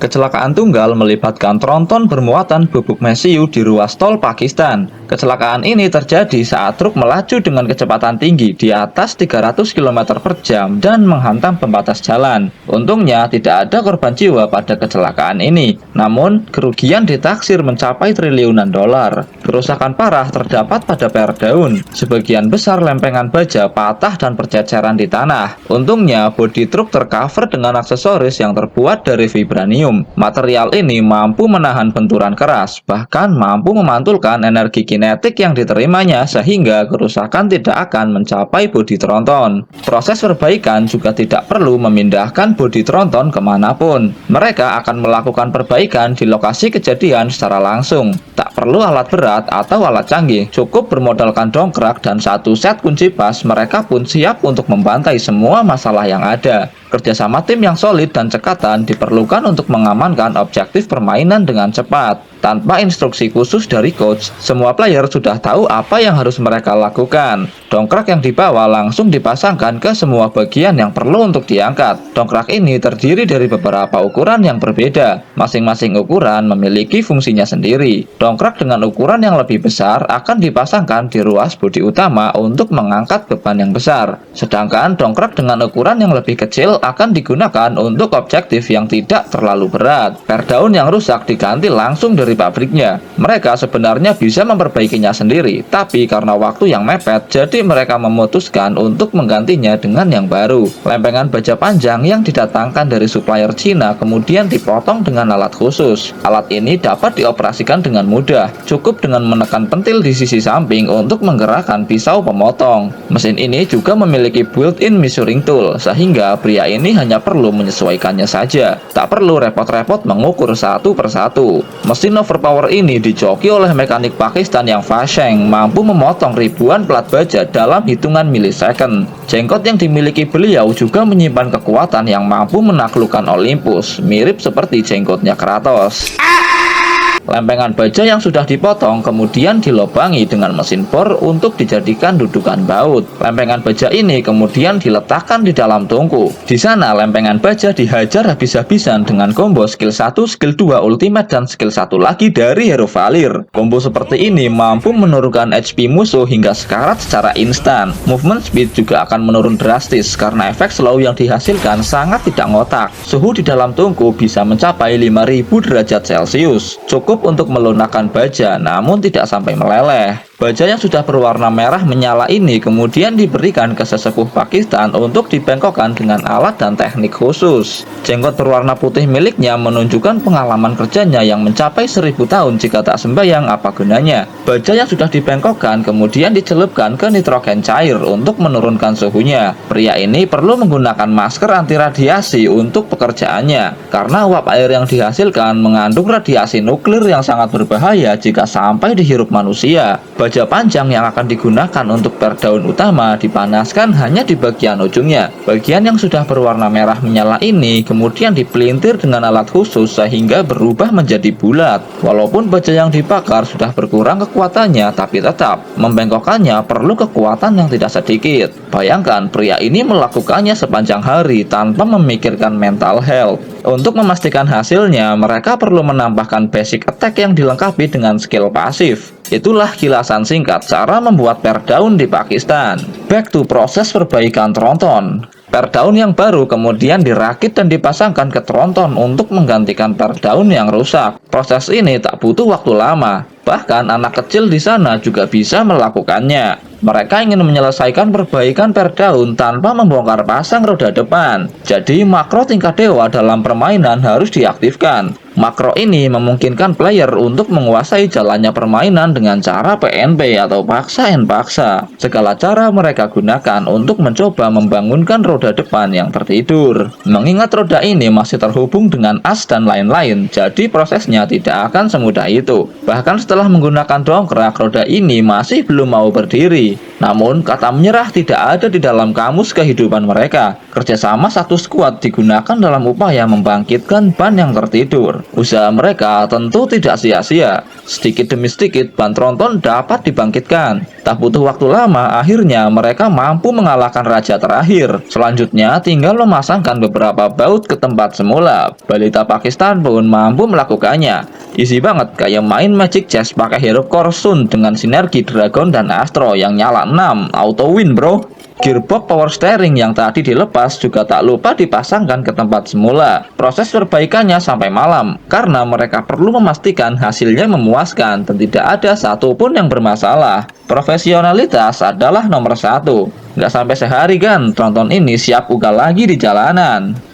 Kecelakaan tunggal melibatkan tronton bermuatan bubuk mesiu di ruas tol Pakistan. Kecelakaan ini terjadi saat truk melaju dengan kecepatan tinggi di atas 300 km per jam dan menghantam pembatas jalan. Untungnya tidak ada korban jiwa pada kecelakaan ini, namun kerugian ditaksir mencapai triliunan dolar. Kerusakan parah terdapat pada per daun. Sebagian besar lempengan baja patah dan berceceran di tanah. Untungnya bodi truk tercover dengan aksesoris yang terbuat dari vibranium. Material ini mampu menahan benturan keras, bahkan mampu memantulkan energi kinetik yang diterimanya sehingga kerusakan tidak akan mencapai bodi tronton. Proses perbaikan juga tidak perlu memindahkan bodi tronton kemanapun. Mereka akan melakukan perbaikan di lokasi kejadian secara langsung. Tak perlu alat berat atau alat canggih, cukup bermodalkan dongkrak dan satu set kunci pas, mereka pun siap untuk membantai semua masalah yang ada. Kerjasama tim yang solid dan cekatan diperlukan untuk mengamankan objektif permainan dengan cepat. Tanpa instruksi khusus dari coach, semua player sudah tahu apa yang harus mereka lakukan. Dongkrak yang dibawa langsung dipasangkan ke semua bagian yang perlu untuk diangkat. Dongkrak ini terdiri dari beberapa ukuran yang berbeda. Masing-masing ukuran memiliki fungsinya sendiri. Dongkrak dengan ukuran yang lebih besar akan dipasangkan di ruas bodi utama untuk mengangkat beban yang besar. Sedangkan dongkrak dengan ukuran yang lebih kecil akan digunakan untuk objektif yang tidak terlalu berat. Per daun yang rusak diganti langsung dari pabriknya. Mereka sebenarnya bisa memperbaikinya sendiri, tapi karena waktu yang mepet, jadi mereka memutuskan untuk menggantinya dengan yang baru. Lempengan baja panjang yang didatangkan dari supplier Cina kemudian dipotong dengan alat khusus. Alat ini dapat dioperasikan dengan mudah, cukup dengan menekan pentil di sisi samping untuk menggerakkan pisau pemotong. Mesin ini juga memiliki built-in measuring tool, sehingga pria ini hanya perlu menyesuaikannya saja. Tak perlu repot-repot mengukur satu persatu. Mesin overpower ini dijoki oleh mekanik Pakistan yang fashion, mampu memotong ribuan plat baja dalam hitungan milisecond. Jenggot yang dimiliki beliau juga menyimpan kekuatan yang mampu menaklukkan Olympus, mirip seperti jenggotnya Kratos. Lempengan baja yang sudah dipotong kemudian dilobangi dengan mesin bor untuk dijadikan dudukan baut. Lempengan baja ini kemudian diletakkan di dalam tungku. Di sana lempengan baja dihajar habis-habisan dengan combo skill 1, skill 2 ultimate dan skill 1 lagi dari Hero Valir. Combo seperti ini mampu menurunkan HP musuh hingga sekarat secara instan. Movement speed juga akan menurun drastis karena efek slow yang dihasilkan sangat tidak ngotak. Suhu di dalam tungku bisa mencapai 5000 derajat Celcius. Cukup untuk melunakkan baja, namun tidak sampai meleleh. Baja yang sudah berwarna merah menyala ini kemudian diberikan ke sesepuh Pakistan untuk dibengkokkan dengan alat dan teknik khusus. Jenggot berwarna putih miliknya menunjukkan pengalaman kerjanya yang mencapai 1000 tahun jika tak sembayang apa gunanya. Baja yang sudah dibengkokkan kemudian dicelupkan ke nitrogen cair untuk menurunkan suhunya. Pria ini perlu menggunakan masker anti radiasi untuk pekerjaannya, karena uap air yang dihasilkan mengandung radiasi nuklir yang sangat berbahaya jika sampai dihirup manusia. Baja panjang yang akan digunakan untuk per daun utama dipanaskan hanya di bagian ujungnya. Bagian yang sudah berwarna merah menyala ini kemudian dipelintir dengan alat khusus sehingga berubah menjadi bulat. Walaupun baja yang dibakar sudah berkurang kekuatannya, tapi tetap membengkokkannya perlu kekuatan yang tidak sedikit. Bayangkan pria ini melakukannya sepanjang hari tanpa memikirkan mental health. Untuk memastikan hasilnya, mereka perlu menambahkan basic attack yang dilengkapi dengan skill pasif. Itulah kilasan singkat cara membuat per daun di Pakistan. Back to proses perbaikan tronton. Per daun yang baru kemudian dirakit dan dipasangkan ke tronton untuk menggantikan per daun yang rusak. Proses ini tak butuh waktu lama. Bahkan anak kecil di sana juga bisa melakukannya. Mereka ingin menyelesaikan perbaikan per daun tanpa membongkar pasang roda depan. Jadi makro tingkat dewa dalam permainan harus diaktifkan. Makro ini memungkinkan player untuk menguasai jalannya permainan dengan cara PNP atau paksa and paksa. Segala cara mereka gunakan untuk mencoba membangunkan roda depan yang tertidur. Mengingat roda ini masih terhubung dengan as dan lain-lain, jadi prosesnya tidak akan semudah itu. Bahkan setelah menggunakan dongkrak, roda ini masih belum mau berdiri. Namun, kata menyerah tidak ada di dalam kamus kehidupan mereka. Kerjasama satu skuad digunakan dalam upaya membangkitkan ban yang tertidur. Usaha mereka tentu tidak sia-sia. Sedikit demi sedikit ban tronton dapat dibangkitkan. Tak butuh waktu lama, akhirnya mereka mampu mengalahkan raja terakhir. Selanjutnya tinggal memasangkan beberapa baut ke tempat semula. Balita Pakistan pun mampu melakukannya. Easy banget, kayak main Magic Chess pakai hero Core Sun dengan sinergi Dragon dan Astro yang nyala 6, auto win bro. Gearbox power steering yang tadi dilepas juga tak lupa dipasangkan ke tempat semula. Proses perbaikannya sampai malam, karena mereka perlu memastikan hasilnya memuaskan dan tidak ada satupun yang bermasalah. Profesionalitas adalah nomor satu. Nggak sampai sehari kan, tronton ini siap ugal lagi di jalanan.